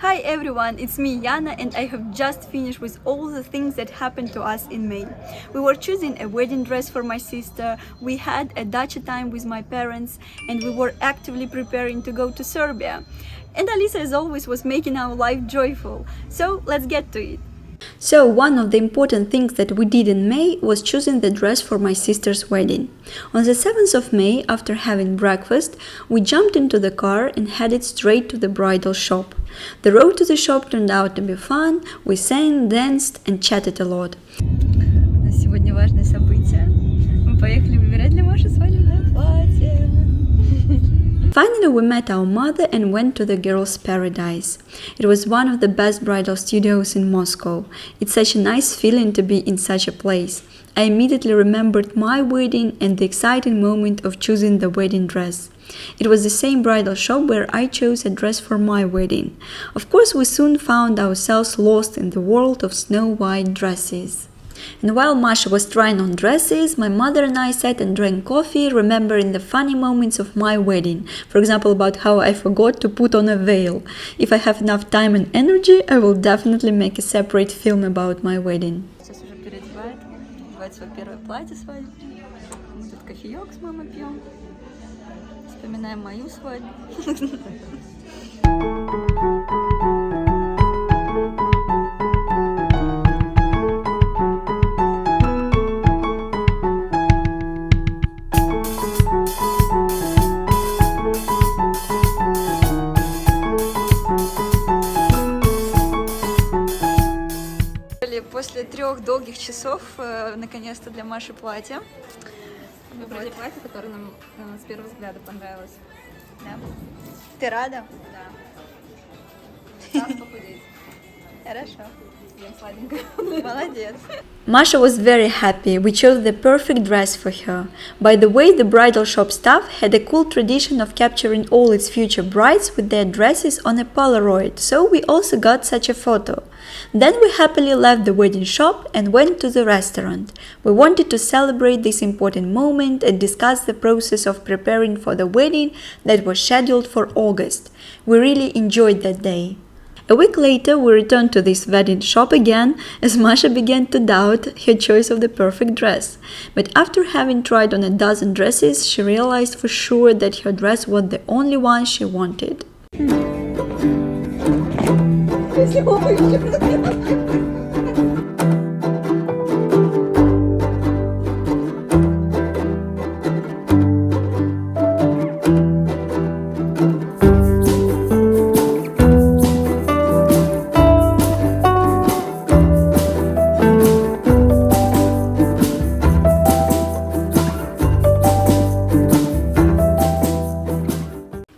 Hi everyone, it's me Yana and I have just finished with all the things that happened to us in May. We were choosing a wedding dress for my sister, we had a Dacha time with my parents, and we were actively preparing to go to Serbia. And Alisa, as always, was making our life joyful. So let's get to it. So, one of the important things that we did in May was choosing the dress for my sister's wedding. On the 7th of May, after having breakfast, we jumped into the car and headed straight to the bridal shop. The road to the shop turned out to be fun, we sang, danced and chatted a lot. У нас сегодня важное событие. Мы поехали выбирать для Маши свадебное платье. Finally, we met our mother and went to the girls' paradise. It was one of the best bridal studios in Moscow. It's such a nice feeling to be in such a place. I immediately remembered my wedding and the exciting moment of choosing the wedding dress. It was the same bridal shop where I chose a dress for my wedding. Of course, we soon found ourselves lost in the world of snow-white dresses. And while Masha was trying on dresses, my mother and I sat and drank coffee, remembering the funny moments of my wedding. For example, about how I forgot to put on a veil. If I have enough time and energy, I will definitely make a separate film about my wedding. Сейчас уже переодевает свое первое платье свадебное. Мы тут кофеек с мамой пьем. Вспоминаем мою свадьбу. После 3 долгих часов, наконец-то для Маши платье. Выбрали платье, которое нам с первого взгляда понравилось. Да. Ты рада? Да. Осталось похудеть. Хорошо. Ем сладенькое. Молодец. Masha was very happy. We chose the perfect dress for her. By the way, the bridal shop staff had a cool tradition of capturing all its future brides with their dresses on a Polaroid, so we also got such a photo. Then we happily left the wedding shop and went to the restaurant. We wanted to celebrate this important moment and discuss the process of preparing for the wedding that was scheduled for August. We really enjoyed that day. A week later, we returned to this wedding shop again as Masha began to doubt her choice of the perfect dress. But after having tried on a dozen dresses, she realized for sure that her dress was the only one she wanted.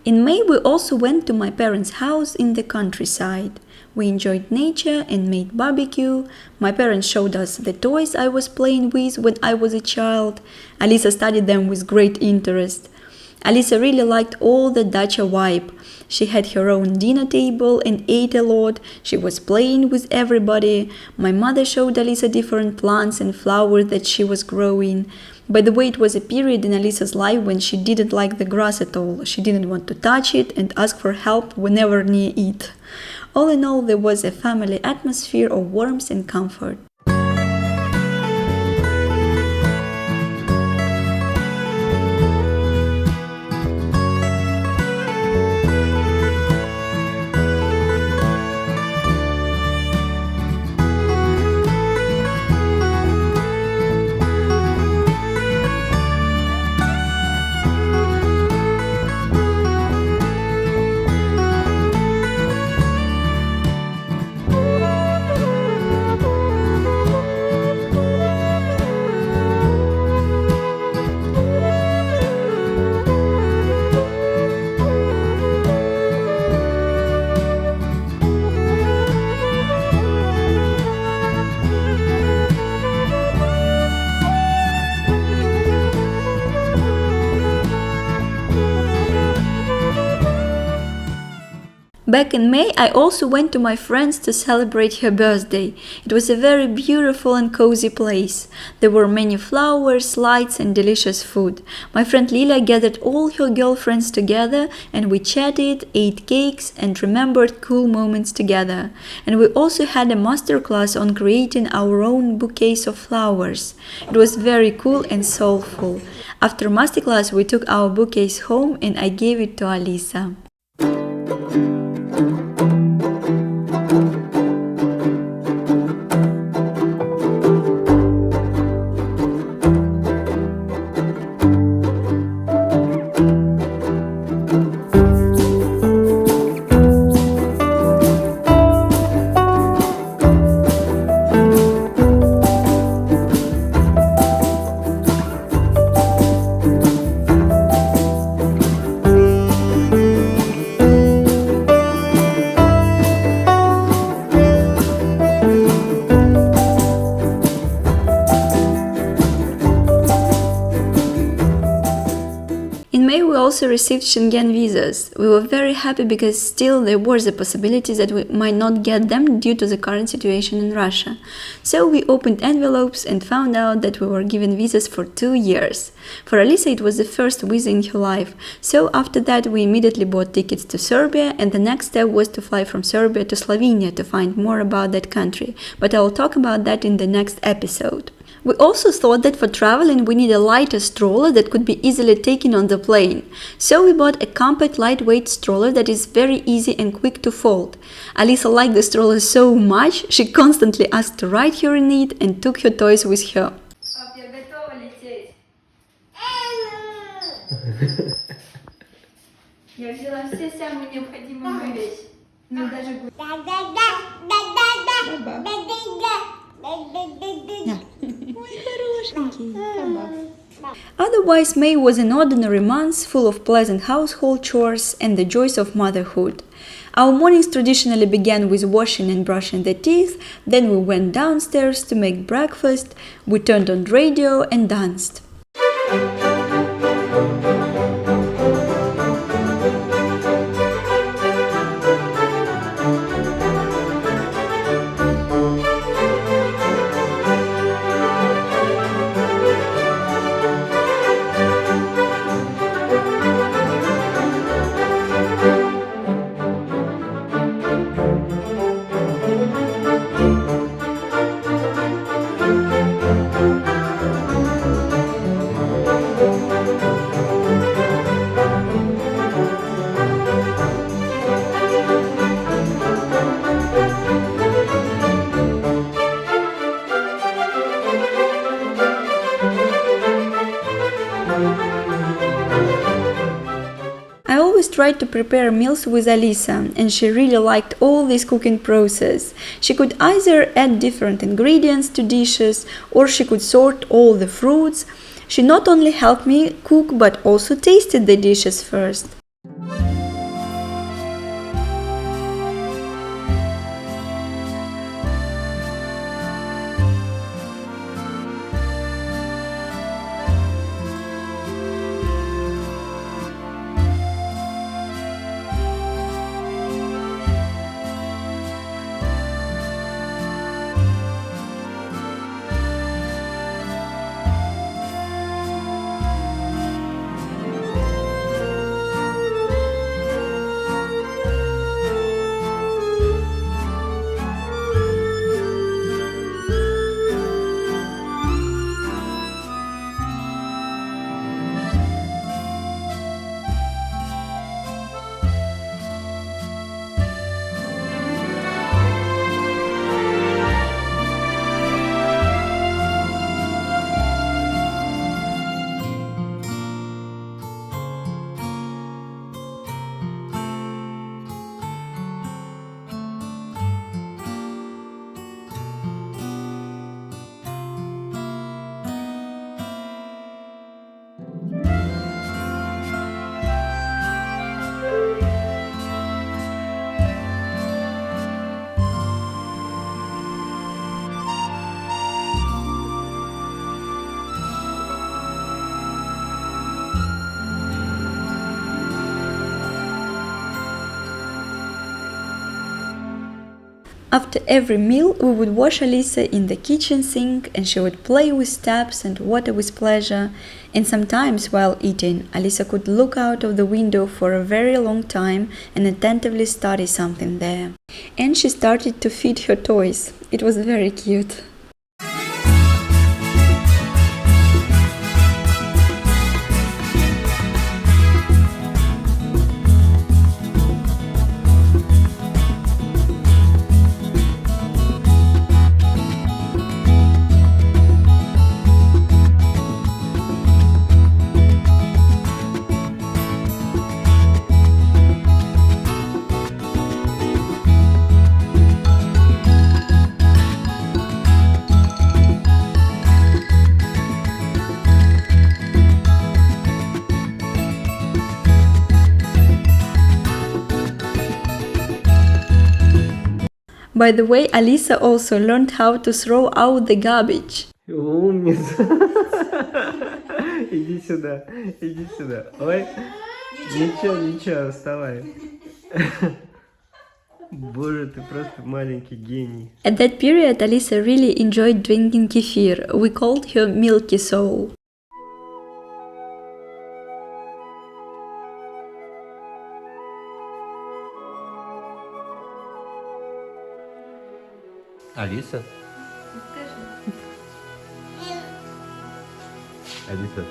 In May, we also went to my parents' house in the countryside. We enjoyed nature and made barbecue. My parents showed us the toys I was playing with when I was a child. Alisa studied them with great interest. Alisa really liked all the Dacha vibe. She had her own dinner table and ate a lot. She was playing with everybody. My mother showed Alisa different plants and flowers that she was growing. By the way, it was a period in Alisa's life when she didn't like the grass at all. She didn't want to touch it and ask for help whenever near it. All in all, there was a family atmosphere of warmth and comfort. Back in May, I also went to my friend's to celebrate her birthday. It was a very beautiful and cozy place. There were many flowers, lights, and delicious food. My friend Lila gathered all her girlfriends together, and we chatted, ate cakes, and remembered cool moments together. And we also had a masterclass on creating our own bouquets of flowers. It was very cool and soulful. After masterclass, we took our bouquets home, and I gave it to Alisa. In May, we also received Schengen visas. We were very happy because still there was a possibility that we might not get them due to the current situation in Russia. So we opened envelopes and found out that we were given visas for 2 years. For Alisa, it was the first visa in her life. So after that, we immediately bought tickets to Serbia, and the next step was to fly from Serbia to Slovenia to find more about that country. But I will talk about that in the next episode. We also thought that for traveling we need a lighter stroller that could be easily taken on the plane. So we bought a compact lightweight stroller that is very easy and quick to fold. Alisa liked the stroller so much, she constantly asked to ride her in it and took her toys with her. Я взяла все самые необходимые вещи. Ну, даже... Otherwise, May was an ordinary month full of pleasant household chores and the joys of motherhood. Our mornings traditionally began with washing and brushing the teeth, then we went downstairs to make breakfast, we turned on radio and danced. I always tried to prepare meals with Alisa, and she really liked all this cooking process. She could either add different ingredients to dishes, or she could sort all the fruits. She not only helped me cook, but also tasted the dishes first. After every meal, we would wash Alisa in the kitchen sink and she would play with taps and water with pleasure. And sometimes while eating, Alisa could look out of the window for a very long time and attentively study something there. And she started to feed her toys. It was very cute. By the way, Alisa also learned how to throw out the garbage. Умница. Иди сюда, иди сюда. Ой, ничего, вставай. Боже, ты просто маленький гений. At that period, Alisa really enjoyed drinking kefir. We called her Milky Soul. Алиса? Алиса.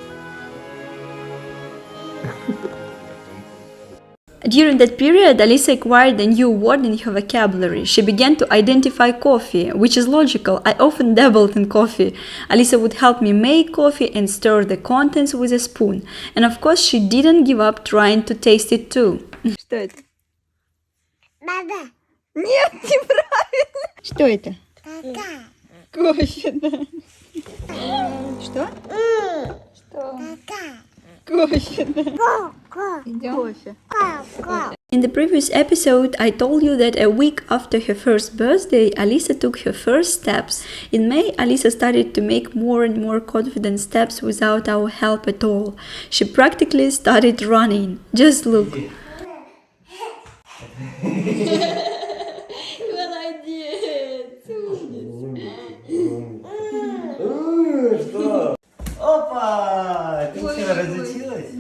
During that period, Alisa acquired a new word in her vocabulary. She began to identify coffee, which is logical. I often dabbled in coffee. Alisa would help me make coffee and stir the contents with a spoon. And of course, she didn't give up trying to taste it too. Что это? Баба. Нет, неправильно. Что это? Кофе, да. Что? Что? Кофе, да. Кофе. In the previous episode, I told you that a week after her first birthday, Alisa took her first steps. In May, Alisa started to make more and more confident steps without our help at all. She practically started running. Just look. Что? Опа! Ты вчера разучилась?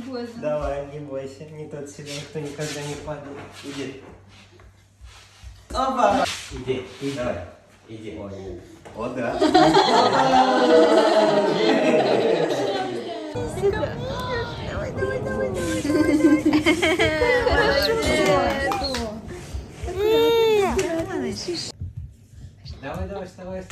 Давай, не бойся, не тот себя, кто никогда не падает. Иди. Опа! Иди, давай. Иди. О, да. Давай, вставай.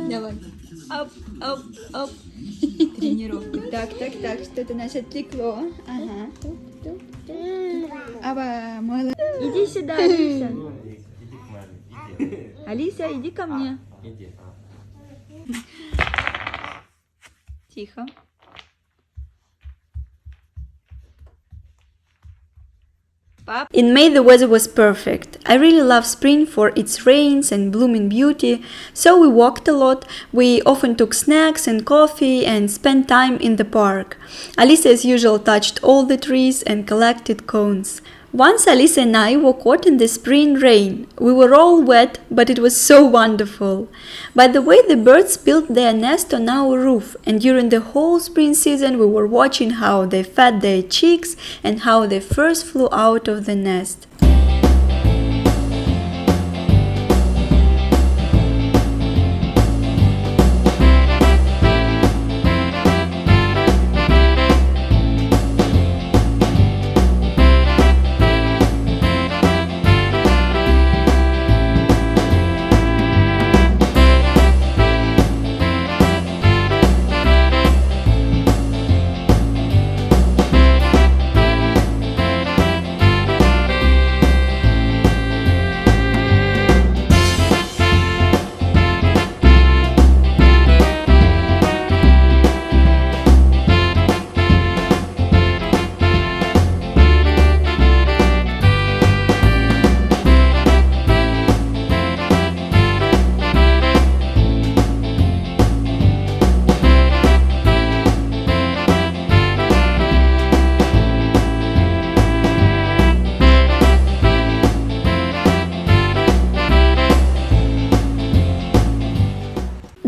Давай. Оп. Тренировка. Так, что-то нас отвлекло. Ага. Аба, молодец. Иди сюда, Алиса. Иди к маме, иди. Алиса, иди ко мне. Иди. Тихо. In May the weather was perfect. I really love spring for its rains and blooming beauty, so we walked a lot. We often took snacks and coffee and spent time in the park. Alisa as usual touched all the trees and collected cones. Once Alisa and I were caught in the spring rain. We were all wet, but it was so wonderful. By the way, the birds built their nest on our roof, and during the whole spring season we were watching how they fed their chicks and how they first flew out of the nest.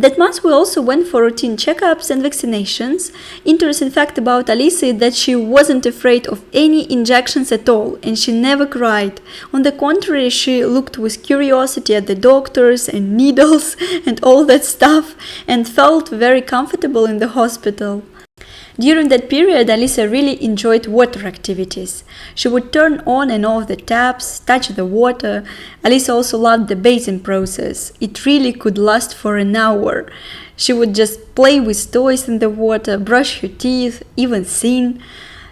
That month we also went for routine checkups and vaccinations. Interesting fact about Alisa is that she wasn't afraid of any injections at all and she never cried. On the contrary, she looked with curiosity at the doctors and needles and all that stuff and felt very comfortable in the hospital. During that period, Alisa really enjoyed water activities. She would turn on and off the taps, touch the water. Alisa also loved the bathing process. It really could last for an hour. She would just play with toys in the water, brush her teeth, even sing.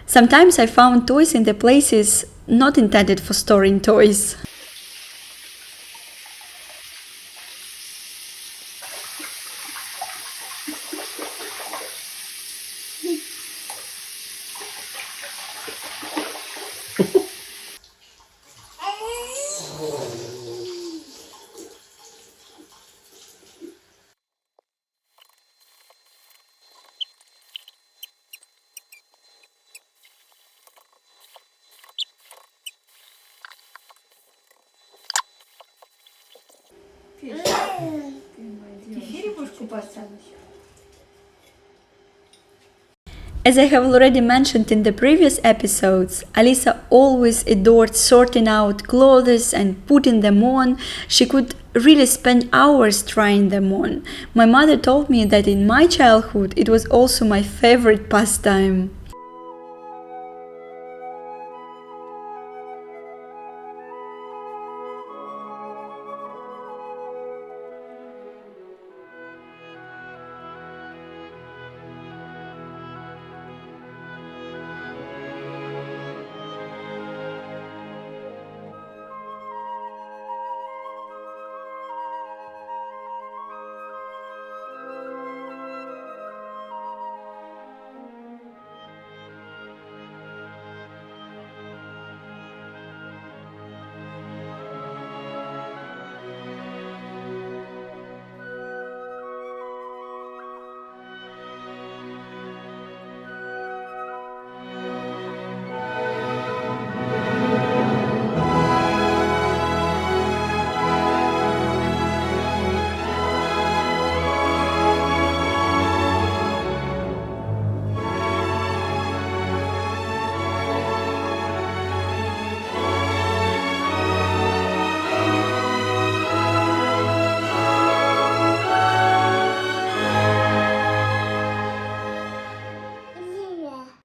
Sometimes I found toys in the places not intended for storing toys. As I have already mentioned in the previous episodes, Alisa always adored sorting out clothes and putting them on. She could really spend hours trying them on. My mother told me that in my childhood it was also my favorite pastime.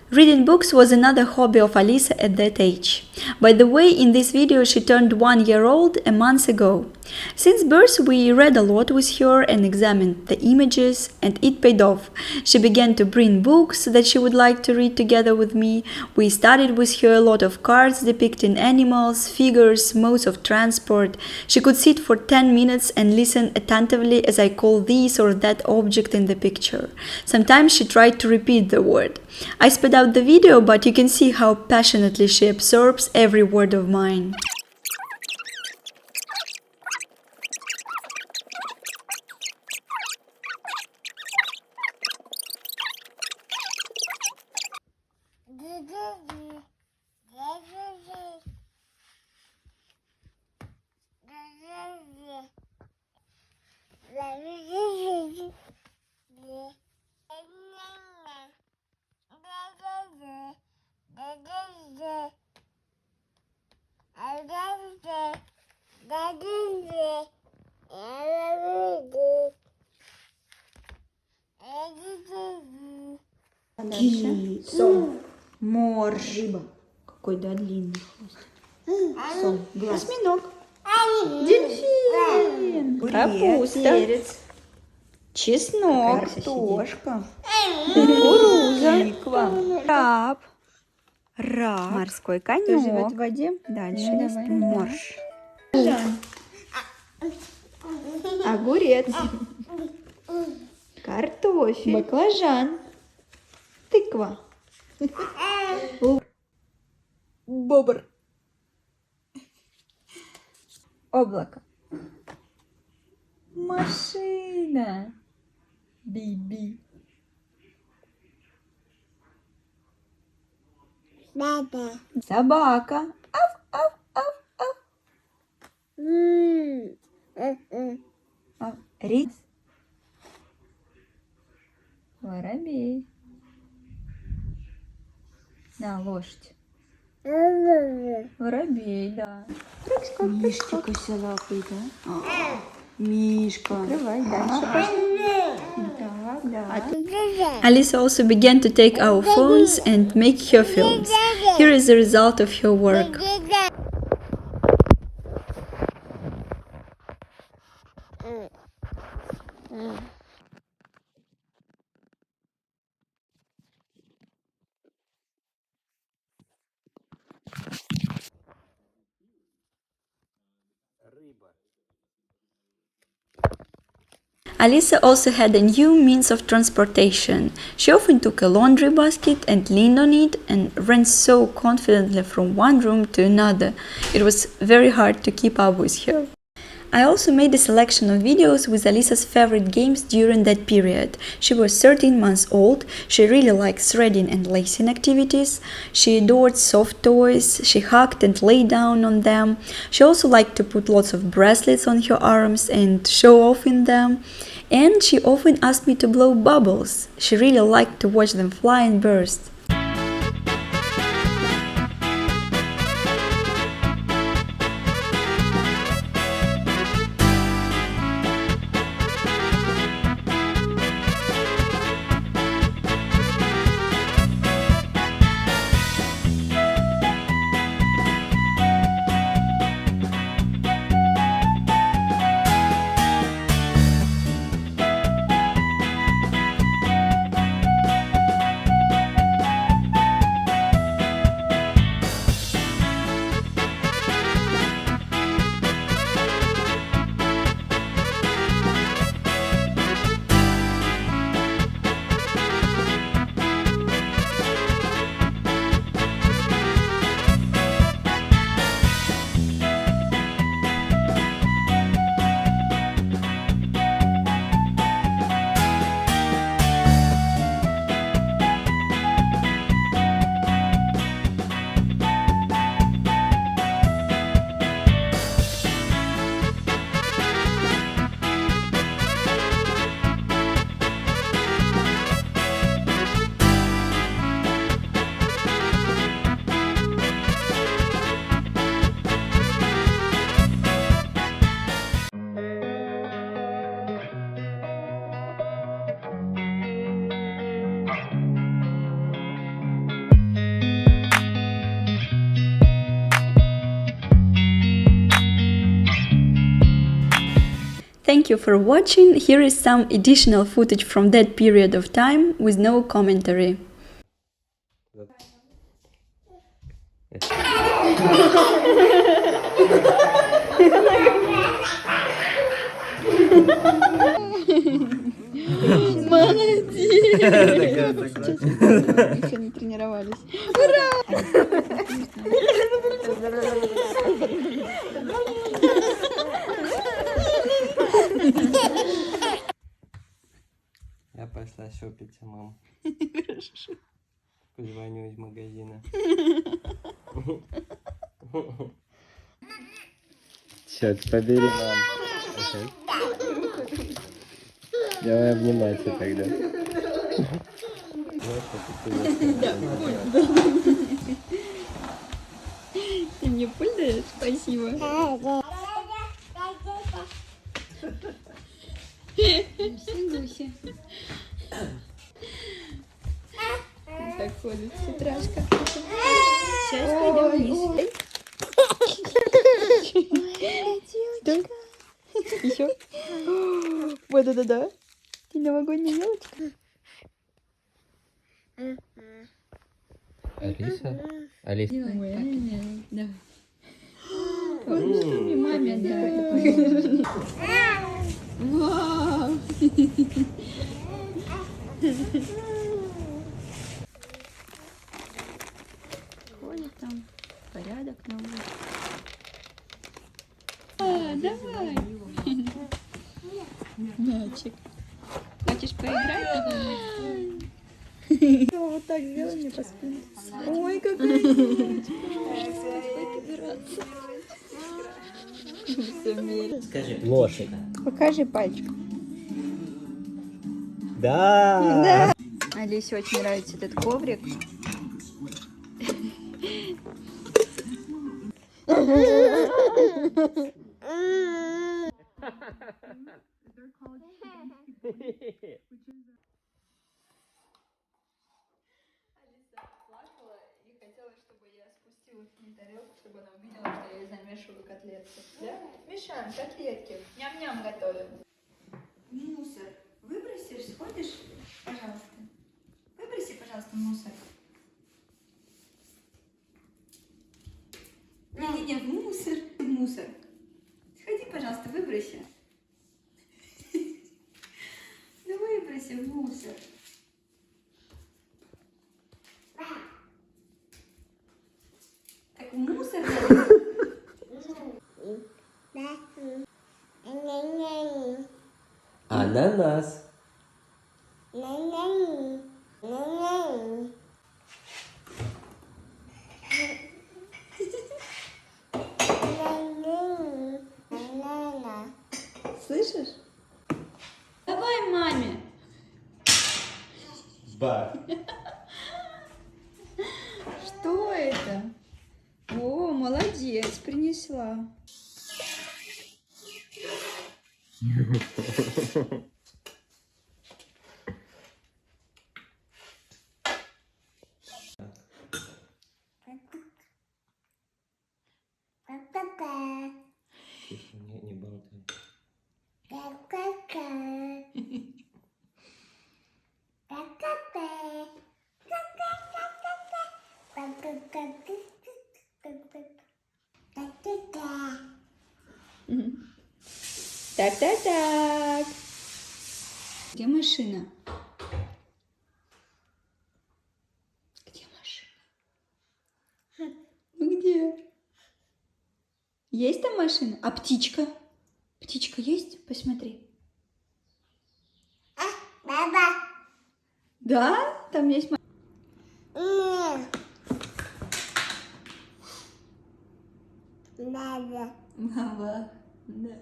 Reading books was another hobby of Alisa at that age. By the way, in this video she turned 1 year old a month ago. Since birth we read a lot with her and examined the images, and it paid off. She began to bring books that she would like to read together with me. We studied with her a lot of cards depicting animals, figures, modes of transport. She could sit for 10 minutes and listen attentively as I call this or that object in the picture. Sometimes she tried to repeat the word. I sped up the video, but you can see how passionately she absorbs every word of mine. Сом. Морж. Рыба. Какой, да, длинный хвост. Сом. Глаз. Осьминог. Дельфин. Капуста. Перец. Чеснок. Картошка. Кукуруза. Тыква. Краб. Рак. Морской конек. Кто живет в воде? Дальше. Морж. Огурец. Картофель. Баклажан. Тыква. Бобр. Облако. Машина. Биби. Собака. Ав, ав, ав, ав. Рис. Воробей. Да, лошадь. Воробей, да. Мишка косолапый, да? Мишка. Открывай дальше. Да, да. Alisa also began to take our phones and make her films. Here is the result of her work. Alisa also had a new means of transportation. She often took a laundry basket and leaned on it and ran so confidently from one room to another. It was very hard to keep up with her. I also made a selection of videos with Alisa's favorite games during that period. She was 13 months old, she really liked threading and lacing activities, she adored soft toys, she hugged and lay down on them, she also liked to put lots of bracelets on her arms and show off in them, and she often asked me to blow bubbles. She really liked to watch them fly and burst. Thank you for watching. Here is some additional footage from that period of time with no commentary. Еще не тренировались. Я пошла шопиться, мам. Позвоню из магазина. Сейчас, побери, мам. Давай обниматься тогда. Ты мне пуль даешь? Спасибо. Гуси. Так ходит с утражка. Сейчас пойдем вниз. Только еще. Вот это да. Ты новогодняя елочка. Алиса? Алиса. Давай. Что мне маме отдай? Вау! Ходит там, порядок новый. Давай! Мячик. Хочешь поиграть? Вот так сделай мне по спине. Ой, какая девочка! Скажи, лошадь. Покажи пальчик. Да! Алисе очень нравится этот коврик. Плакала и хотела, чтобы я спустила к ней тарелку, чтобы она увидела, что я ей замешиваю котлетки. Да? Мишань, котлетки. Ням-ням готовим. Мусор. Выбросишь, сходишь? Пожалуйста. Выброси, пожалуйста, мусор. Не-не-не, в мусор. В мусор. Сходи, пожалуйста, выброси. Ну выброси в мусор. Так в мусор надо. Ананас. Слышишь? Давай маме. Ба. Что это? О, молодец, принесла. Тише, не болтай. Так. Где машина? Где машина? Ну где? Есть там машина? А птичка? Птичка есть? Посмотри. Да? Там есть машина. Мама. Да.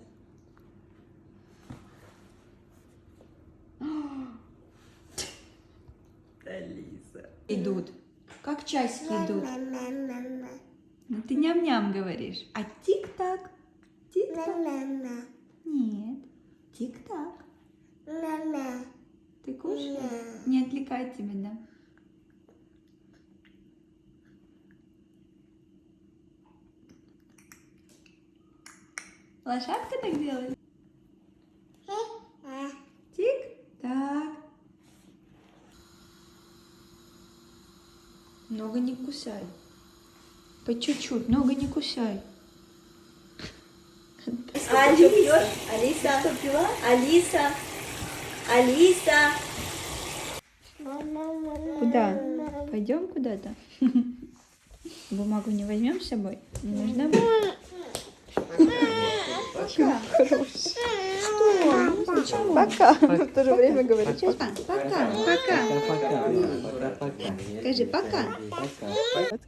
Алиса. Идут. Как часики идут. Ну ты ням-ням говоришь. А тик-так? Тик-так? Нет. Тик-так. Ты кушаешь? Не отвлекает тебя, да? Лошадка так делает? Тик-так. Много не кусай. По чуть-чуть, много не кусай. Алиса, что пила? Алиса. Куда? Пойдем куда-то? Бумагу не возьмем с собой? Не нужна будет? Пока. Что? Пока. В то же время говорит. Пока. Скажи пока.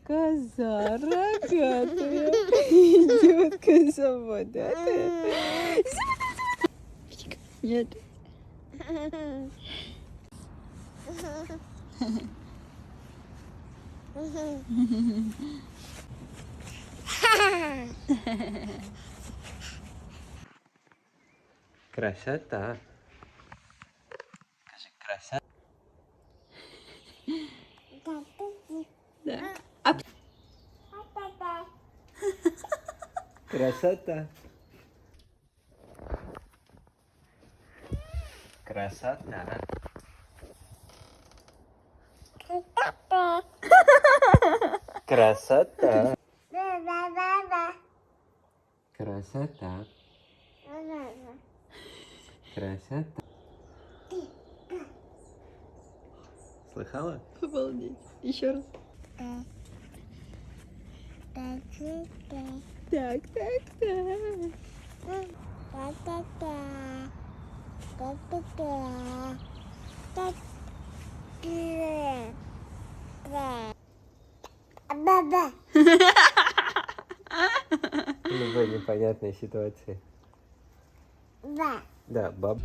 Коза рогатая. Идет коза водатая. Нет. Красота. Скажи, красота. Да. Красота. Красота. Красота. Красота. Красота. Слыхала? Обалдеть. Еще раз. Так. В любой непонятной ситуации. Да, баб.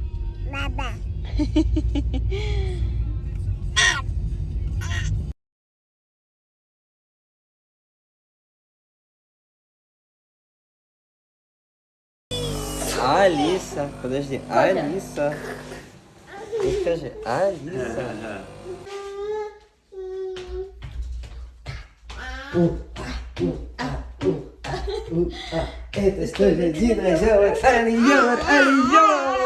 Алиса. Подожди, Алиса. И скажи, Алиса. Это что же динозавр? Алиёр, алиёр!